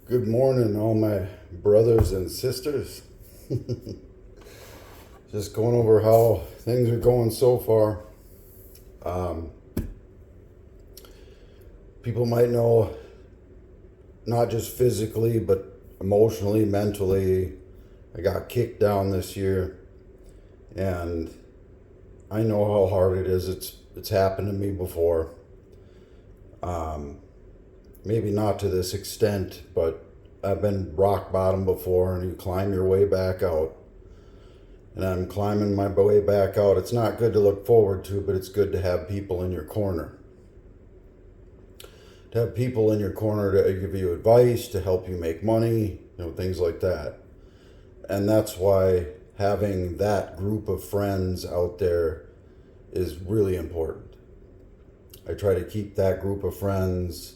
Good morning, all my brothers and sisters. Just going over how things are going so far. Um, People might know, not just physically, but emotionally, mentally, I got kicked down this year, and I know how hard it is. It's happened to me before. Um, Maybe not to this extent, but I've been rock bottom before, and you climb your way back out. And I'm climbing my way back out. It's not good to look forward to, but it's good to have people in your corner. To have people in your corner to give you advice, to help you make money, things like that. And that's why having that group of friends out there is really important. I try to keep that group of friends,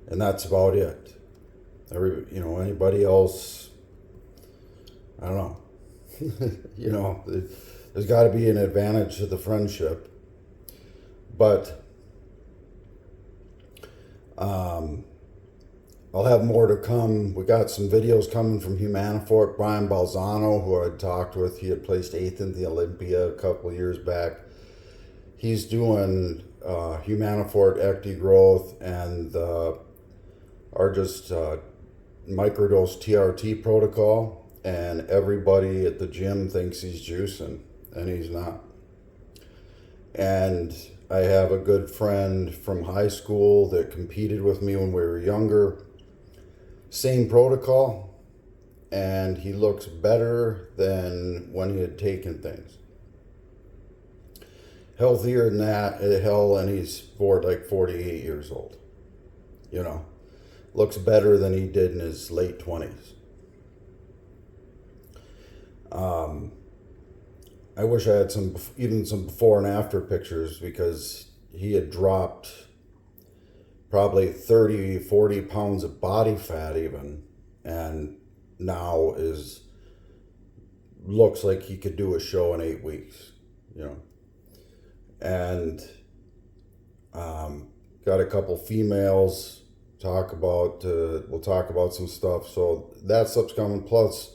and that's about it. Anybody else, I don't know. There's got to be an advantage to the friendship. But I'll have more to come. We got some videos coming from Humanifort. Brian Balzano, who I'd talked with, he had placed 8th in the Olympia a couple of years back. He's doing Humanifort Ecti Growth and our just microdose TRT protocol. And everybody at the gym thinks he's juicing, and he's not. And I have a good friend from high school that competed with me when we were younger. Same protocol, and he looks better than when he had taken things. Healthier than that, hell, and he's 48 years old. Looks better than he did in his late 20s. I wish I had some before and after pictures, because he had dropped probably 30, 40 pounds of body fat even, and now looks like he could do a show in 8 weeks, and got a couple females we'll talk about some stuff. So that stuff's coming. Plus,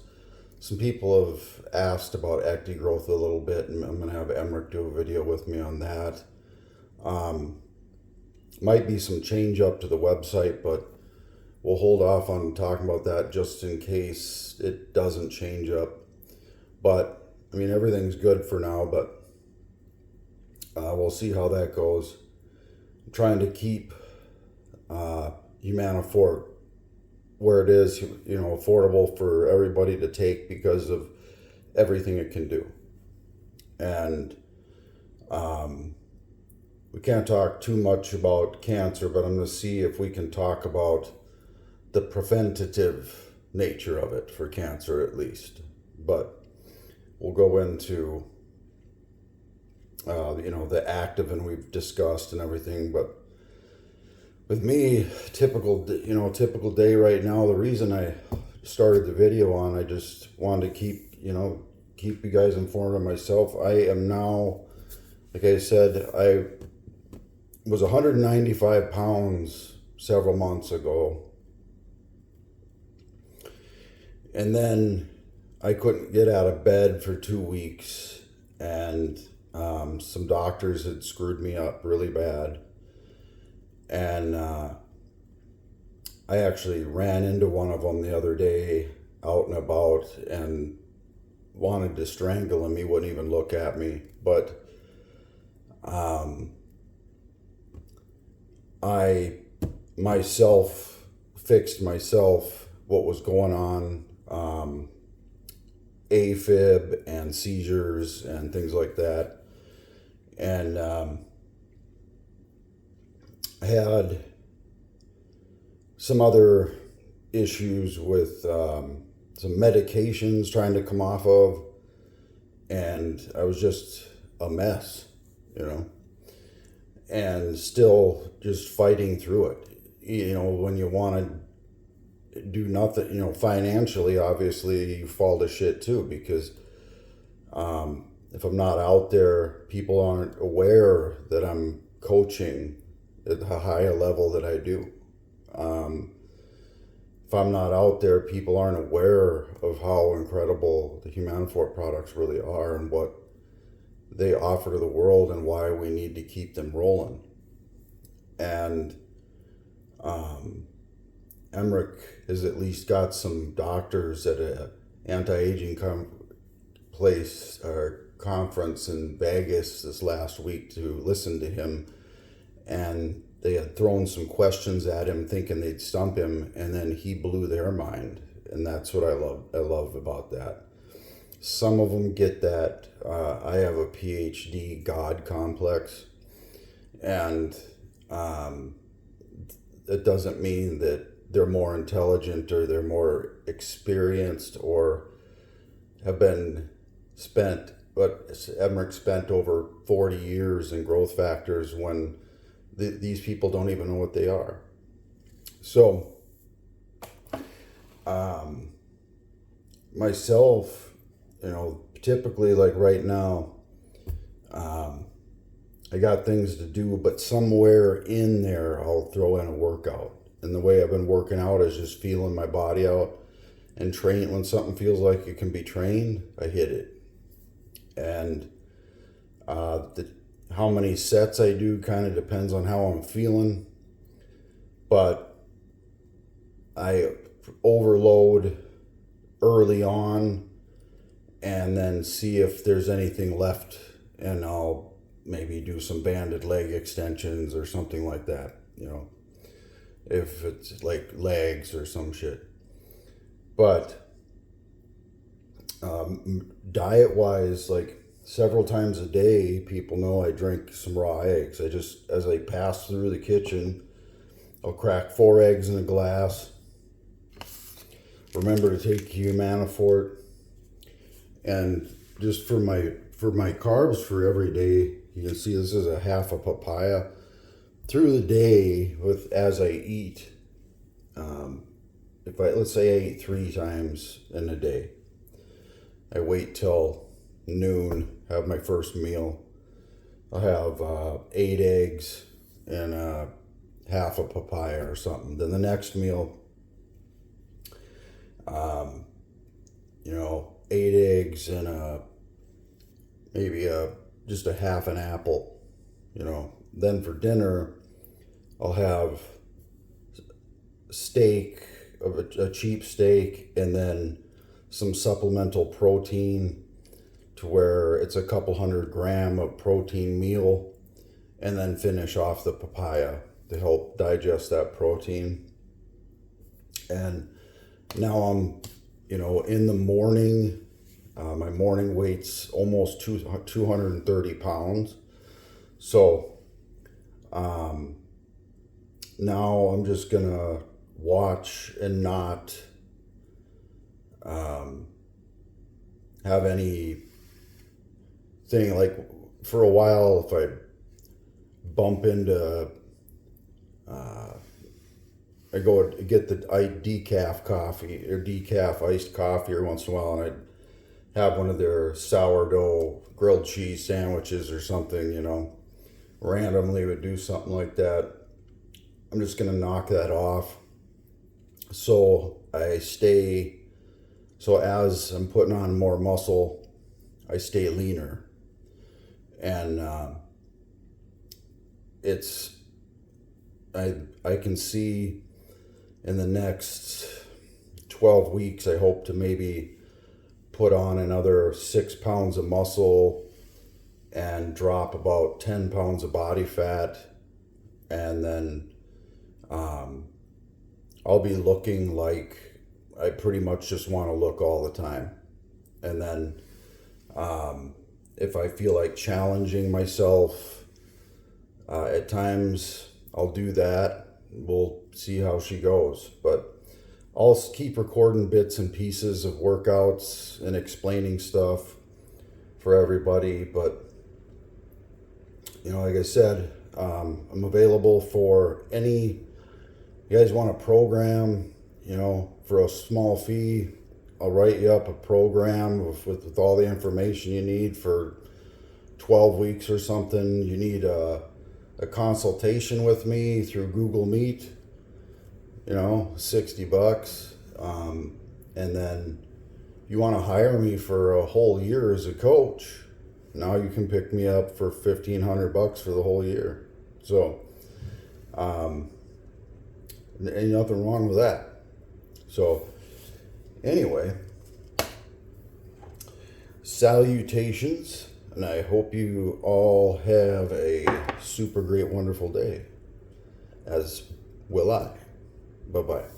some people have asked about Ecti Growth a little bit, and I'm going to have Emmerich do a video with me on that. Might be some change up to the website, but we'll hold off on talking about that just in case it doesn't change up. But, everything's good for now, but we'll see how that goes. I'm trying to keep Humanifort where it is, affordable for everybody to take because of everything it can do. And we can't talk too much about cancer, but I'm going to see if we can talk about the preventative nature of it for cancer at least. But we'll go into, the active, and we've discussed and everything. But with me, typical day right now, the reason I started the video I just wanted to keep you guys informed of myself. I am now, like I said, I was 195 pounds several months ago. And then I couldn't get out of bed for 2 weeks, and some doctors had screwed me up really bad. And I actually ran into one of them the other day out and about and wanted to strangle him. He wouldn't even look at me. But I myself fixed myself what was going on, AFib and seizures and things like that. And I had some other issues with some medications trying to come off of, and I was just a mess, and still just fighting through it. When you want to do nothing, financially, obviously you fall to shit too, because if I'm not out there, people aren't aware that I'm coaching at a higher level that I do. if I'm not out there, people aren't aware of how incredible the Humanifort products really are and what they offer to the world and why we need to keep them rolling. And Emmerich has at least got some doctors at a anti-aging place or conference in Vegas this last week to listen to him, and they had thrown some questions at him thinking they'd stump him, and then he blew their mind. And that's what I love about that. Some of them get that I have a PhD God complex, and it doesn't mean that they're more intelligent or they're more experienced or have been spent, but Emmerich spent over 40 years in growth factors when these people don't even know what they are. So, myself, typically like right now, I got things to do, but somewhere in there I'll throw in a workout. And the way I've been working out is just feeling my body out and train. When something feels like it can be trained, I hit it. And how many sets I do kind of depends on how I'm feeling. But I overload early on and then see if there's anything left, and I'll maybe do some banded leg extensions or something like that, if it's like legs or some shit. But diet wise, like several times a day, people know I drink some raw eggs. I just, as I pass through the kitchen, I'll crack 4 eggs in a glass. Remember to take Humanifort. And just for my carbs for every day, you can see this is a half a papaya. Through the day, as I eat, let's say I eat 3 times in a day, I wait till noon, have my first meal. I'll have 8 eggs and half a papaya or something. Then the next meal, 8 eggs and maybe just a half an apple. Then for dinner, I'll have steak, a cheap steak, and then some supplemental protein to where it's a couple 100 gram of protein meal, and then finish off the papaya to help digest that protein. And now I'm, in the morning, my morning weight's almost 230 pounds. So now I'm just gonna watch and not have any thing. Like for a while, if I bump into I go get the decaf coffee or decaf iced coffee every once in a while, and I'd have one of their sourdough grilled cheese sandwiches or something, randomly would do something like that. I'm just going to knock that off. So as I'm putting on more muscle, I stay leaner. And I can see in the next 12 weeks, I hope to maybe put on another 6 pounds of muscle and drop about 10 pounds of body fat. And then I'll be looking like I pretty much just want to look all the time. And then if I feel like challenging myself at times, I'll do that. We'll see how she goes. But I'll keep recording bits and pieces of workouts and explaining stuff for everybody. But, like I said, I'm available for any, you guys want a program, for a small fee, I'll write you up a program with all the information you need for 12 weeks or something. You need a consultation with me through Google Meet. $60. And then you want to hire me for a whole year as a coach. Now you can pick me up for $1,500 for the whole year. So, ain't nothing wrong with that. So, anyway, salutations, and I hope you all have a super great, wonderful day, as will I. Bye-bye.